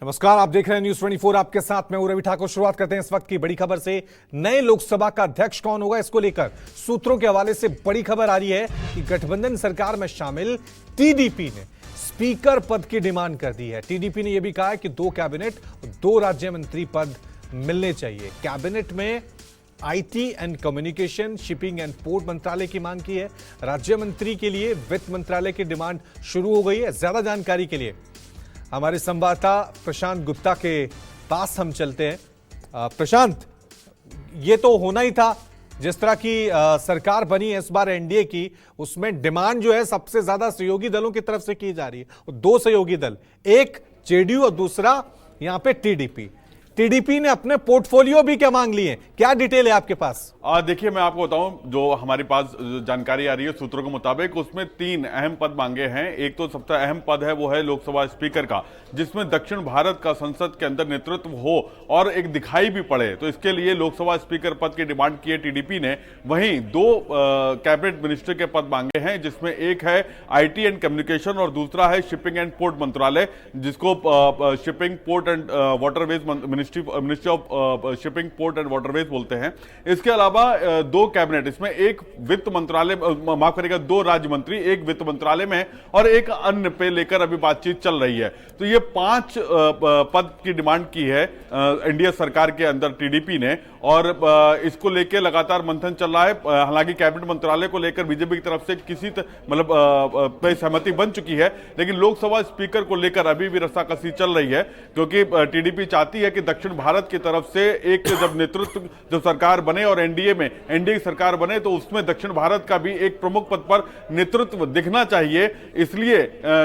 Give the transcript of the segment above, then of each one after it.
नमस्कार, आप देख रहे हैं न्यूज 24। आपके साथ मैं रवि ठाकुर। शुरुआत करते हैं इस वक्त की बड़ी खबर से। नए लोकसभा का अध्यक्ष कौन होगा, इसको लेकर सूत्रों के हवाले से बड़ी खबर आ रही है कि गठबंधन सरकार में शामिल टीडीपी ने स्पीकर पद की डिमांड कर दी है। टीडीपी ने यह भी कहा है कि 2 कैबिनेट और 2 राज्य मंत्री पद मिलने चाहिए। कैबिनेट में IT and communication, shipping and port मंत्रालय की मांग की है। राज्य मंत्री के लिए वित्त मंत्रालय की डिमांड शुरू हो गई है। ज्यादा जानकारी के लिए हमारे संवाददाता प्रशांत गुप्ता के पास हम चलते हैं। प्रशांत, ये तो होना ही था। जिस तरह की सरकार बनी है इस बार एनडीए की, उसमें डिमांड जो है सबसे ज्यादा सहयोगी दलों की तरफ से की जा रही है। 2 सहयोगी दल, एक जेडीयू और दूसरा यहां पे टीडीपी। टीडीपी ने अपने पोर्टफोलियो भी क्या मांग लिए, क्या डिटेल है आपके पास? देखिए, मैं आपको बताऊं, जो हमारे पास जानकारी आ रही है सूत्रों के मुताबिक, उसमें 3 अहम पद मांगे हैं। एक तो सबसे अहम पद है वो है लोकसभा स्पीकर का, जिसमें दक्षिण भारत का संसद के अंदर नेतृत्व हो और एक दिखाई भी पड़े, तो इसके लिए लोकसभा स्पीकर पद की डिमांड की है टीडीपी ने। वहीं 2 कैबिनेट मिनिस्टर के पद मांगे हैं, जिसमें एक है आईटी एंड कम्युनिकेशन और दूसरा है शिपिंग एंड पोर्ट मंत्रालय, जिसको shipping port and waterways ministry of shipping port and waterways बोलते हैं। इसके अलावा 2 कैबिनेट, इसमें एक वित्त मंत्रालय, माफ करिएगा 2 राज्य मंत्री, एक वित्त मंत्रालय में और एक अन्य पे लेकर अभी बातचीत चल रही है। तो ये 5 पद की डिमांड की है एनडीए सरकार के अंदर टीडीपी ने, और इसको लेकर लगातार मंथन चल रहा है। हालांकि कैबिनेट मंत्रालय को लेकर बीजेपी की तरफ से किसी पे सहमति बन चुकी है, लेकिन लोकसभा स्पीकर को लेकर अभी भी रस्साकसी चल रही है, क्योंकि टीडीपी चाहती है कि दक्षिण भारत की तरफ से एक जब नेतृत्व, जब सरकार बने और एनडीए की सरकार बने, तो उसमें दक्षिण भारत का भी एक प्रमुख पद पर नेतृत्व दिखना चाहिए। इसलिए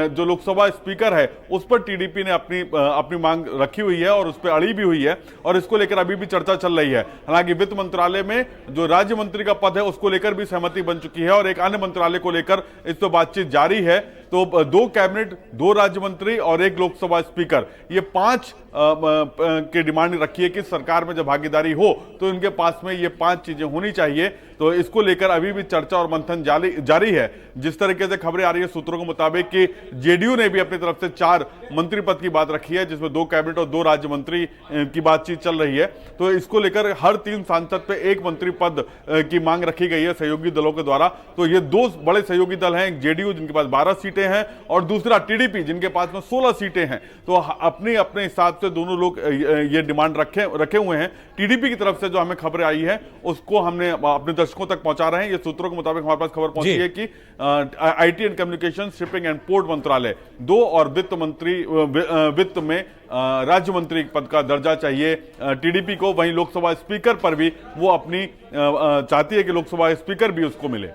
जो लोकसभा स्पीकर है उस पर टीडीपी ने अपनी मांग रखी हुई है और उस पर अड़ी भी हुई है, और इसको लेकर अभी भी चर्चा चल रही है। हालांकि वित्त मंत्रालय में जो राज्य मंत्री का पद है उसको लेकर भी सहमति बन चुकी है, और एक अन्य मंत्रालय को लेकर इस पर बातचीत जारी है। तो 2 कैबिनेट, 2 राज्य मंत्री और एक लोकसभा स्पीकर, ये 5 की डिमांड रखी है कि सरकार में जब भागीदारी हो तो इनके पास में ये 5 चीजें होनी चाहिए। तो इसको लेकर अभी भी चर्चा और मंथन जारी है। जिस तरीके से खबरें आ रही है सूत्रों के मुताबिक कि जेडीयू ने भी अपनी तरफ से 4 मंत्री पद की बात रखी है, जिसमें 2 कैबिनेट और 2 राज्य मंत्री की बातचीत चल रही है। तो इसको लेकर हर 3 सांसद पे 1 मंत्री पद की मांग रखी गई है सहयोगी दलों के द्वारा। तो ये 2 बड़े सहयोगी दल हैं, एक जेडीयू जिनके पास 12 सीटें हैं और दूसरा टीडीपी जिनके पास में 16 सीटें हैं। तो अपने अपने हिसाब से दोनों लोग ये डिमांड रखे हुए हैं। टीडीपी की तरफ से जो हमें खबरें आई है उसको हमने अपने दर्शकों तक पहुंचा रहे हैं। ये सूत्रों के मुताबिक हमारे पास खबर पहुंची है कि IT and communication, shipping and port मंत्रालय 2 और वित्त में राज्य मंत्री पद का दर्जा चाहिए टीडीपी को। वहीं लोकसभा स्पीकर पर भी वो अपनी चाहती है कि लोकसभा स्पीकर भी उसको मिले।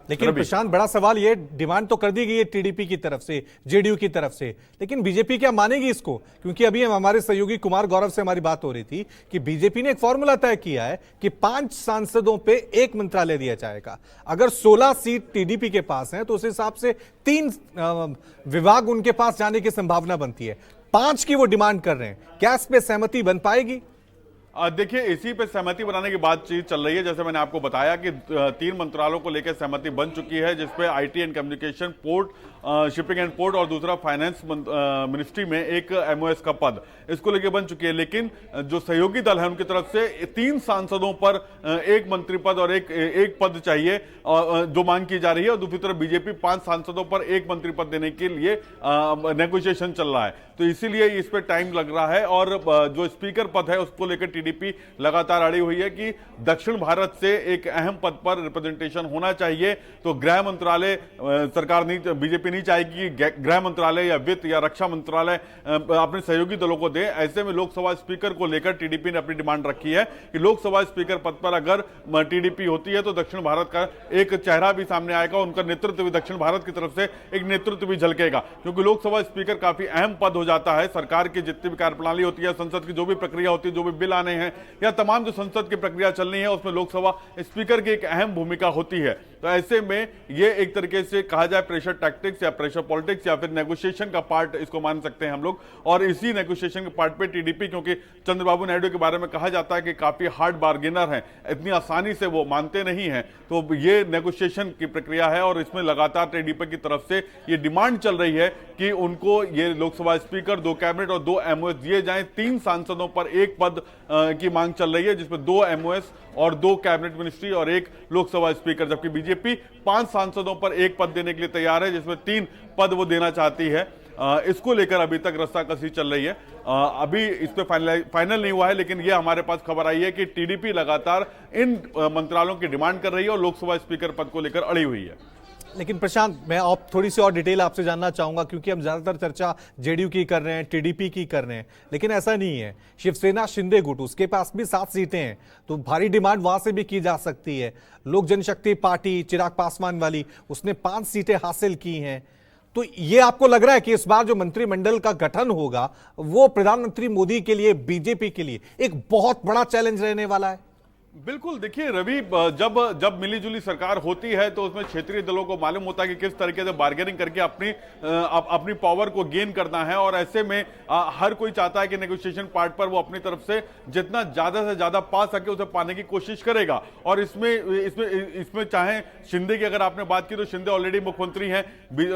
लेकिन प्रशांत, बड़ा सवाल, ये डिमांड तो कर दी गई है टीडीपी की तरफ से, जेडीयू की तरफ से, लेकिन बीजेपी क्या मानेगी इसको? क्योंकि अभी हमारे सहयोगी कुमार गौरव से हमारी बात हो रही थी कि बीजेपी ने एक फॉर्मूला तय किया है कि 5 सांसदों पे 1 मंत्रालय दिया जाएगा। अगर 16 सीट टीडीपी के पास है तो उस हिसाब से 3 विभाग उनके पास जाने की संभावना बनती है। 5 की वो डिमांड कर रहे हैं, क्या इस पे सहमति बन पाएगी? देखिए, इसी पे सहमति बनाने की बातचीत चल रही है। जैसे मैंने आपको बताया कि 3 मंत्रालयों को लेकर सहमति बन चुकी है, जिसपे IT and communication, port, shipping and port और दूसरा फाइनेंस मिनिस्ट्री में एक एमओएस का पद, इसको लेकर बन चुकी है। लेकिन जो सहयोगी दल है उनकी तरफ से 3 सांसदों पर 1 मंत्री पद और एक पद चाहिए, जो मांग की जा रही है, और दूसरी तरफ बीजेपी 5 सांसदों पर 1 मंत्री पद देने के लिए नेगोशिएशन चल रहा है। तो इसीलिए इस पर टाइम लग रहा है, और जो स्पीकर पद है उसको लेकर टीडीपी लगातार अड़ी हुई है कि दक्षिण भारत से एक अहम पद पर रिप्रेजेंटेशन होना चाहिए। तो गृह मंत्रालय सरकार नहीं, बीजेपी नहीं चाहेगी कि गृह मंत्रालय या वित्त या रक्षा मंत्रालय अपने सहयोगी दलों को दे। ऐसे में लोकसभा स्पीकर को लेकर टीडीपी ने अपनी डिमांड रखी है कि लोकसभा स्पीकर पद पर अगर टीडीपी होती है तो दक्षिण भारत का एक चेहरा भी सामने आएगा, उनका नेतृत्व भी, दक्षिण भारत की तरफ से एक नेतृत्व भी झलकेगा। क्योंकि लोकसभा स्पीकर काफी अहम पद हो जाता है। सरकार की जितनी भी कार्यप्रणाली होती है, संसद की जो भी प्रक्रिया होती है, जो भी बिल आने हैं या तमाम जो संसद की प्रक्रिया चलनी है, उसमें लोकसभा स्पीकर की एक अहम भूमिका होती है। तो ऐसे में ये एक तरीके से कहा जाए प्रेशर टैक्टिक्स या प्रेशर पॉलिटिक्स या फिर नेगोशिएशन का पार्ट इसको मान सकते हैं हम लोग। और इसी नेगोशिएशन के पार्ट पे टीडीपी, क्योंकि चंद्रबाबू नायडू के बारे में कहा जाता है कि काफी हार्ड बार्गेनर हैं, इतनी आसानी से वो मानते नहीं हैं, तो ये नेगोशिएशन की प्रक्रिया है और इसमें लगातार टीडीपी की तरफ से ये डिमांड चल रही है कि उनको ये लोकसभा स्पीकर स्पीकर, 2 कैबिनेट और 2 एमओएस दिए जाएं। 3 सांसदों पर 1 पद की मांग चल रही है, जिसमें 2 एमओएस और 2 कैबिनेट मिनिस्ट्री और 1 लोकसभा स्पीकर, जबकि बीजेपी 5 सांसदों पर 1 पद देने के लिए तैयार है, जिसमें 3 पद वो देना चाहती है। इसको लेकर अभी तक रस्साकसी चल रही है। अभी इस पे फाइनल नहीं हुआ है, लेकिन ये हमारे पास खबर आई है कि टीडीपी लगातार इन मंत्रालयों की डिमांड कर रही है और लोकसभा स्पीकर पद को लेकर अड़ी हुई है। लेकिन प्रशांत, मैं आप थोड़ी सी और डिटेल आपसे जानना चाहूंगा, क्योंकि हम ज्यादातर चर्चा जेडीयू की कर रहे हैं, टीडीपी की कर रहे हैं, लेकिन ऐसा नहीं है। शिवसेना शिंदे गुट, उसके पास भी 7 सीटें हैं, तो भारी डिमांड वहां से भी की जा सकती है। लोक जनशक्ति पार्टी चिराग पासवान वाली, उसने 5 सीटें हासिल की हैं। तो ये आपको लग रहा है कि इस बार जो मंत्रिमंडल का गठन होगा वो प्रधानमंत्री मोदी के लिए, बीजेपी के लिए एक बहुत बड़ा चैलेंज रहने वाला है? बिल्कुल, देखिए रवि, जब मिलीजुली सरकार होती है तो उसमें क्षेत्रीय दलों को मालूम होता है कि किस तरीके से बार्गेनिंग करके अपनी पावर को गेन करना है, और ऐसे में हर कोई चाहता है कि नेगोशिएशन पार्ट पर वो अपनी तरफ से जितना ज्यादा से ज्यादा पा सके उसे पाने की कोशिश करेगा। और इसमें चाहे शिंदे की अगर आपने बात की तो शिंदे ऑलरेडी मुख्यमंत्री हैं,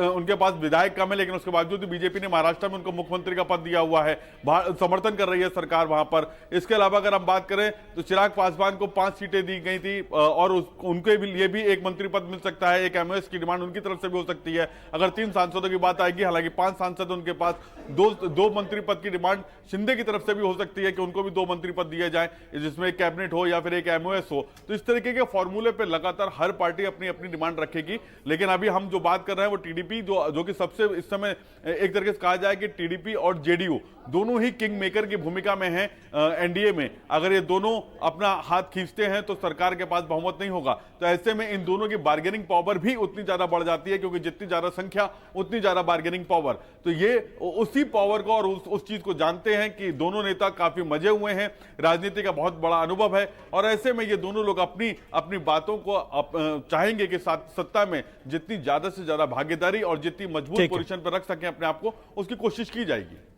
उनके पास विधायक कम है, लेकिन उसके बावजूद बीजेपी ने महाराष्ट्र में उनको मुख्यमंत्री का पद दिया हुआ है, समर्थन कर रही है सरकार वहां पर। इसके अलावा अगर हम बात करें तो चिराग पासवान को 5 सीटें दी गई थी, और उनके लिए भी 1 मंत्री पद मिल सकता है, 1 एमओएस की डिमांड उनकी तरफ से भी हो सकती है। अगर 3 सांसदों की बात आएगी, हालांकि 5 सांसद उनके पास, 2 मंत्री पद की डिमांड शिंदे की तरफ से भी हो सकती है कि उनको भी 2 मंत्री पद दिए जाए, जिसमें 1 कैबिनेट हो या फिर 1 एमओएस हो। तो इस तरीके के फॉर्मूले पे लगातार हर पार्टी अपनी अपनी डिमांड रखेगी। लेकिन अभी हम जो बात कर रहे हैं वो टीडीपी, जो कि सबसे इस समय एक तरीके से कहा जाए कि टीडीपी और जेडीयू दोनों ही किंग मेकर की भूमिका में हैं एनडीए में। अगर ये दोनों अपना हाथ खींचते हैं तो सरकार के पास बहुमत नहीं होगा। तो ऐसे में इन दोनों की बार्गेनिंग पावर भी उतनी ज्यादा बढ़ जाती है, क्योंकि जितनी ज्यादा संख्या उतनी ज्यादा बार्गेनिंग पावर। तो ये उसी पावर को और उस चीज को जानते हैं कि दोनों नेता काफी मजे हुए हैं, राजनीति का बहुत बड़ा अनुभव है, और ऐसे में ये दोनों लोग अपनी बातों को चाहेंगे कि सत्ता में जितनी ज्यादा से ज्यादा भागीदारी और जितनी मजबूत पोजीशन पर रख सकें अपने आप को, उसकी कोशिश की जाएगी।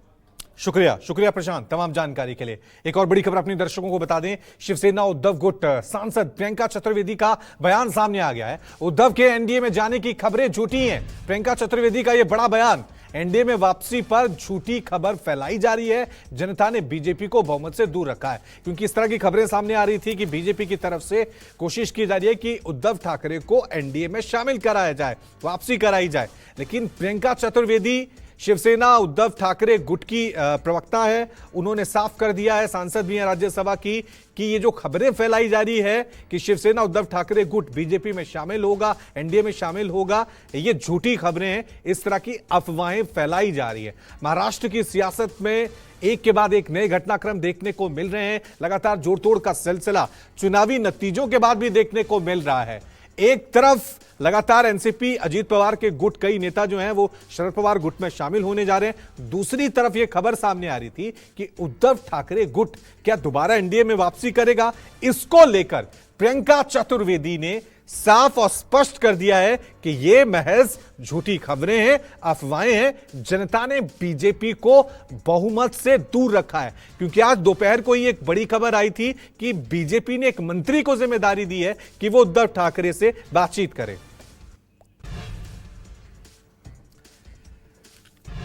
शुक्रिया प्रशांत तमाम जानकारी के लिए। एक और बड़ी खबर अपने दर्शकों को बता दें, शिवसेना उद्धव गुट सांसद प्रियंका चतुर्वेदी का बयान सामने आ गया है। उद्धव के एनडीए में जाने की खबरें झूठी हैं। प्रियंका चतुर्वेदी का यह बड़ा बयान, एनडीए में वापसी पर झूठी खबर फैलाई जा रही है, जनता ने बीजेपी को बहुमत से दूर रखा है। क्योंकि इस तरह की खबरें सामने आ रही थी कि बीजेपी की तरफ से कोशिश की जा रही है कि उद्धव ठाकरे को एनडीए में शामिल कराया जाए, वापसी कराई जाए। लेकिन प्रियंका चतुर्वेदी शिवसेना उद्धव ठाकरे गुट की प्रवक्ता है, उन्होंने साफ कर दिया है, सांसद भी हैं राज्यसभा की, कि ये जो खबरें फैलाई जा रही है कि शिवसेना उद्धव ठाकरे गुट बीजेपी में शामिल होगा, एनडीए में शामिल होगा, ये झूठी खबरें हैं। इस तरह की अफवाहें फैलाई जा रही है। महाराष्ट्र की सियासत में एक के बाद एक नए घटनाक्रम देखने को मिल रहे हैं। लगातार जोड़तोड़ का सिलसिला चुनावी नतीजों के बाद भी देखने को मिल रहा है। एक तरफ लगातार एनसीपी अजीत पवार के गुट, कई नेता जो हैं वो शरद पवार गुट में शामिल होने जा रहे हैं। दूसरी तरफ ये खबर सामने आ रही थी कि उद्धव ठाकरे गुट क्या दोबारा एनडीए में वापसी करेगा। इसको लेकर प्रियंका चतुर्वेदी ने साफ और स्पष्ट कर दिया है कि यह महज झूठी खबरें हैं, अफवाहें हैं। जनता ने बीजेपी को बहुमत से दूर रखा है। क्योंकि आज दोपहर को ही एक बड़ी खबर आई थी कि बीजेपी ने एक मंत्री को जिम्मेदारी दी है कि वो उद्धव ठाकरे से बातचीत करे।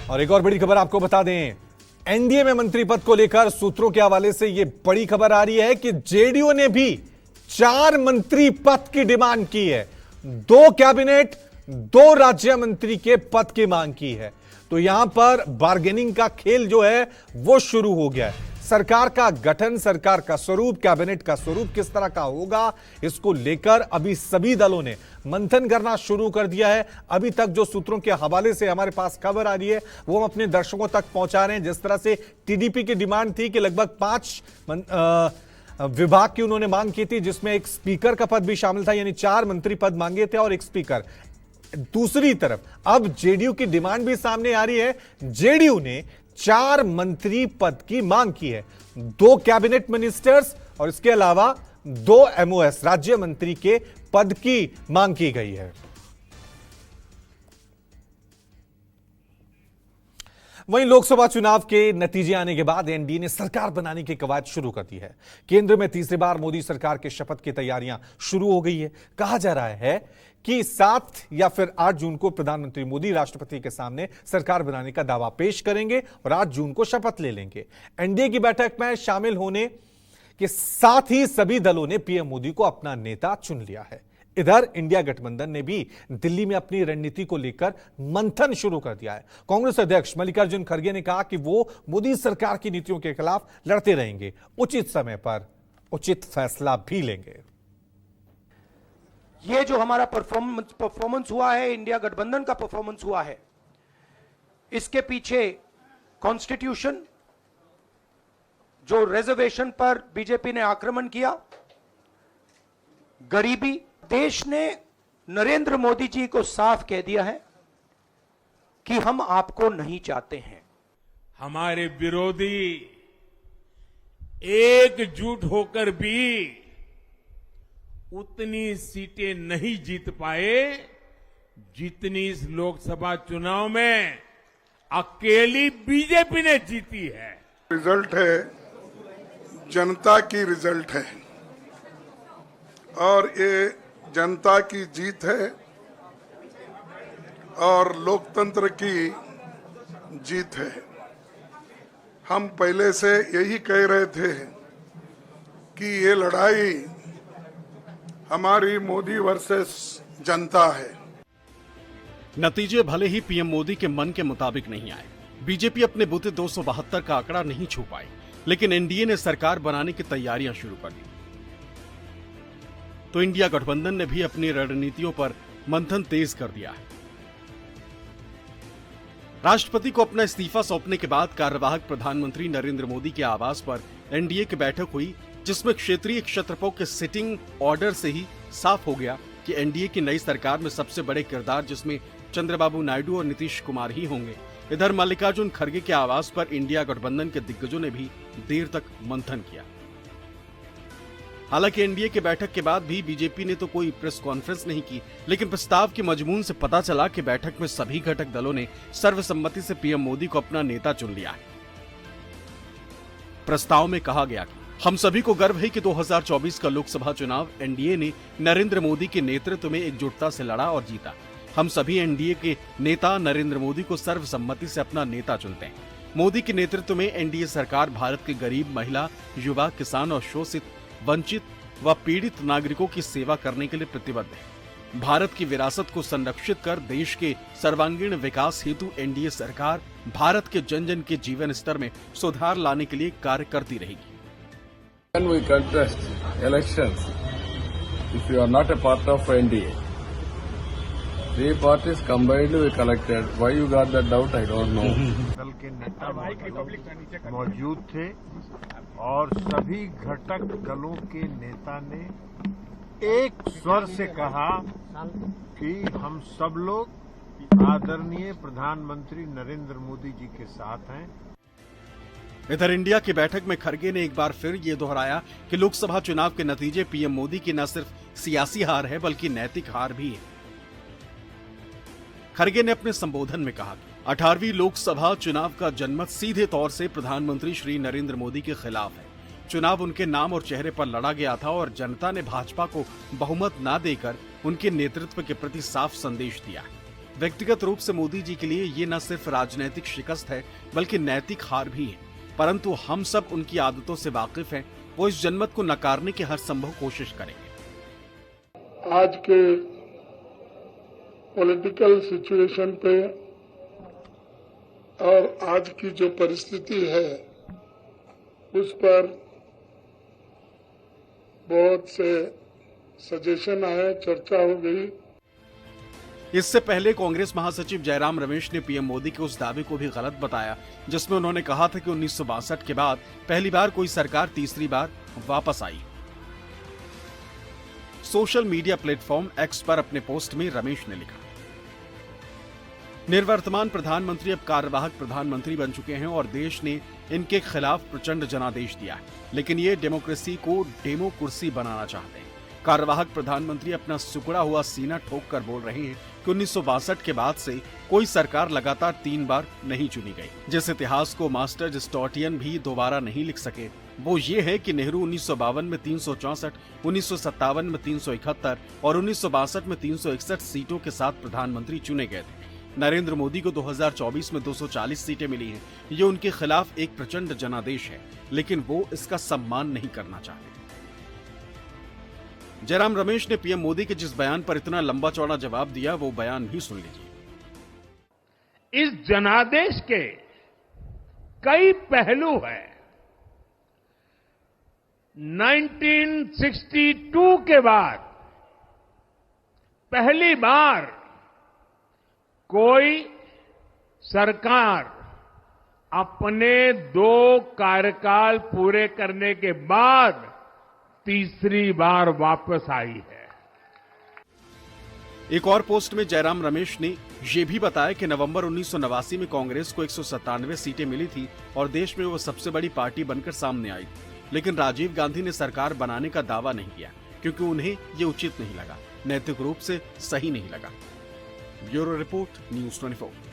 और एक और बड़ी खबर आपको बता दें, एनडीए में मंत्री पद को लेकर सूत्रों के हवाले से यह बड़ी खबर आ रही है कि जेडीयू ने भी 4 मंत्री पद की डिमांड की है, 2 कैबिनेट, 2 राज्य मंत्री के पद की मांग की है। तो यहां पर बार्गेनिंग का खेल जो है वो शुरू हो गया है। सरकार का गठन, सरकार का स्वरूप, कैबिनेट का स्वरूप किस तरह का होगा, इसको लेकर अभी सभी दलों ने मंथन करना शुरू कर दिया है। अभी तक जो सूत्रों के हवाले से हमारे पास खबर आ रही है वो हम अपने दर्शकों तक पहुंचा रहे हैं। जिस तरह से टीडीपी की डिमांड थी कि लगभग 5 विभाग की उन्होंने मांग की थी, जिसमें एक स्पीकर का पद भी शामिल था, यानी 4 मंत्री पद मांगे थे और 1 स्पीकर। दूसरी तरफ अब जेडीयू की डिमांड भी सामने आ रही है। जेडीयू ने 4 मंत्री पद की मांग की है, 2 कैबिनेट मिनिस्टर्स और इसके अलावा 2 एमओएस राज्य मंत्री के पद की मांग की गई है। वहीं लोकसभा चुनाव के नतीजे आने के बाद एनडीए ने सरकार बनाने की कवायद शुरू कर दी है। केंद्र में तीसरी बार मोदी सरकार के शपथ की तैयारियां शुरू हो गई है। कहा जा रहा है कि 7 या फिर 8 जून को प्रधानमंत्री मोदी राष्ट्रपति के सामने सरकार बनाने का दावा पेश करेंगे और 8 जून को शपथ ले लेंगे। एनडीए की बैठक में शामिल होने के साथ ही सभी दलों ने पीएम मोदी को अपना नेता चुन लिया है। इधर इंडिया गठबंधन ने भी दिल्ली में अपनी रणनीति को लेकर मंथन शुरू कर दिया है। कांग्रेस अध्यक्ष मल्लिकार्जुन खड़गे ने कहा कि वो मोदी सरकार की नीतियों के खिलाफ लड़ते रहेंगे, उचित समय पर उचित फैसला भी लेंगे। ये जो हमारा परफॉर्मेंस हुआ है, इंडिया गठबंधन का परफॉर्मेंस हुआ है, इसके पीछे कॉन्स्टिट्यूशन, जो रिजर्वेशन पर बीजेपी ने आक्रमण किया, गरीबी, देश ने नरेंद्र मोदी जी को साफ कह दिया है कि हम आपको नहीं चाहते हैं। हमारे विरोधी एकजुट होकर भी उतनी सीटें नहीं जीत पाए जितनी इस लोकसभा चुनाव में अकेली बीजेपी ने जीती है। रिजल्ट है, जनता की रिजल्ट है और ये जनता की जीत है और लोकतंत्र की जीत है। हम पहले से यही कह रहे थे कि ये लड़ाई हमारी मोदी वर्सेस जनता है। नतीजे भले ही पीएम मोदी के मन के मुताबिक नहीं आए, बीजेपी अपने बूते 272 का आंकड़ा नहीं छू पाई, लेकिन एनडीए ने सरकार बनाने की तैयारियां शुरू कर दी। तो इंडिया गठबंधन ने भी अपनी रणनीतियों पर मंथन तेज कर दिया है। राष्ट्रपति को अपना इस्तीफा सौंपने के बाद कार्यवाहक प्रधानमंत्री नरेंद्र मोदी के आवास पर एनडीए की बैठक हुई, जिसमें क्षेत्रीय क्षत्रपों के सिटिंग ऑर्डर से ही साफ हो गया कि एनडीए की नई सरकार में सबसे बड़े किरदार जिसमें चंद्रबाबू नायडू और नीतीश कुमार ही होंगे। इधर मल्लिकार्जुन खड़गे के आवास पर इंडिया गठबंधन के दिग्गजों ने भी देर तक मंथन किया। हालांकि एनडीए की बैठक के बाद भी बीजेपी ने तो कोई प्रेस कॉन्फ्रेंस नहीं की, लेकिन प्रस्ताव के मजमून से पता चला कि बैठक में सभी घटक दलों ने सर्वसम्मति से पीएम मोदी को अपना नेता चुन लिया है। प्रस्ताव में कहा गया कि हम सभी को गर्व है कि 2024 का लोकसभा चुनाव एनडीए ने नरेंद्र मोदी के नेतृत्व में एकजुटता से लड़ा और जीता। हम सभी एनडीए के नेता नरेंद्र मोदी को सर्वसम्मति से अपना नेता चुनते हैं। मोदी के नेतृत्व में एनडीए सरकार भारत के गरीब, महिला, युवा, किसान और शोषित, वंचित व पीड़ित नागरिकों की सेवा करने के लिए प्रतिबद्ध है। भारत की विरासत को संरक्षित कर देश के सर्वांगीण विकास हेतु एनडीए सरकार भारत के जन जन के जीवन स्तर में सुधार लाने के लिए कार्य करती रहेगी। When we contest elections, if you are not a part of NDA, three parties combined we collected. Why you got that doubt? I don't know. दल के नेता मौजूद थे और सभी घटक दलों के नेता ने एक स्वर से कहा कि हम सब लोग आदरणीय प्रधानमंत्री नरेंद्र मोदी जी के साथ हैं। इधर इंडिया की बैठक में खड़गे ने एक बार फिर ये दोहराया कि लोकसभा चुनाव के नतीजे पीएम मोदी की न सिर्फ सियासी हार है बल्कि नैतिक हार भी है। खड़गे ने अपने संबोधन में कहा कि 18वीं लोकसभा चुनाव का जनमत सीधे तौर से प्रधानमंत्री श्री नरेंद्र मोदी के खिलाफ है। चुनाव उनके नाम और चेहरे पर लड़ा गया था और जनता ने भाजपा को बहुमत न देकर उनके नेतृत्व के प्रति साफ संदेश दिया है। व्यक्तिगत रूप से मोदी जी के लिए ये न सिर्फ राजनीतिक शिकस्त है बल्कि नैतिक हार भी है, परंतु हम सब उनकी आदतों से वाकिफ हैं। वो इस जनमत को नकारने की हर संभव कोशिश करेंगे। आज के पॉलिटिकल सिचुएशन पे और आज की जो परिस्थिति है उस पर बहुत से सजेशन आए, चर्चा हो गई। इससे पहले कांग्रेस महासचिव जयराम रमेश ने पीएम मोदी के उस दावे को भी गलत बताया जिसमें उन्होंने कहा था कि 1962 के बाद पहली बार कोई सरकार तीसरी बार वापस आई। सोशल मीडिया प्लेटफॉर्म एक्स पर अपने पोस्ट में रमेश ने लिखा, निवर्तमान प्रधानमंत्री अब कार्यवाहक प्रधानमंत्री बन चुके हैं और देश ने इनके खिलाफ प्रचंड जनादेश दिया है, लेकिन ये डेमोक्रेसी को डेमो कुर्सी बनाना चाहते हैं। कार्यवाहक प्रधानमंत्री अपना सुकड़ा हुआ सीना ठोक कर बोल रहे हैं कि 1962 के बाद से कोई सरकार लगातार 3 बार नहीं चुनी गई। जिस इतिहास को मास्टर स्टॉटियन भी दोबारा नहीं लिख सके वो ये है कि नेहरू 1952 में 364, 1957 में 371 और 1962 में 361 सीटों के साथ प्रधानमंत्री चुने गए थे। नरेंद्र मोदी को 2024 में 240 सीटें मिली हैं। ये उनके खिलाफ एक प्रचंड जनादेश है, लेकिन वो इसका सम्मान नहीं करना चाहते। जयराम रमेश ने पीएम मोदी के जिस बयान पर इतना लंबा चौड़ा जवाब दिया, वो बयान भी सुन लीजिए। इस जनादेश के कई पहलू हैं। 1962 के बाद पहली बार कोई सरकार अपने 2 कार्यकाल पूरे करने के बाद तीसरी बार वापस आई है। एक और पोस्ट में जयराम रमेश ने ये भी बताया कि नवंबर 1989 में कांग्रेस को 197 सीटें मिली थी और देश में वो सबसे बड़ी पार्टी बनकर सामने आई थी। लेकिन राजीव गांधी ने सरकार बनाने का दावा नहीं किया क्योंकि उन्हें ये उचित नहीं लगा, नैतिक रूप से सही नहीं लगा। Bureau report, news 24।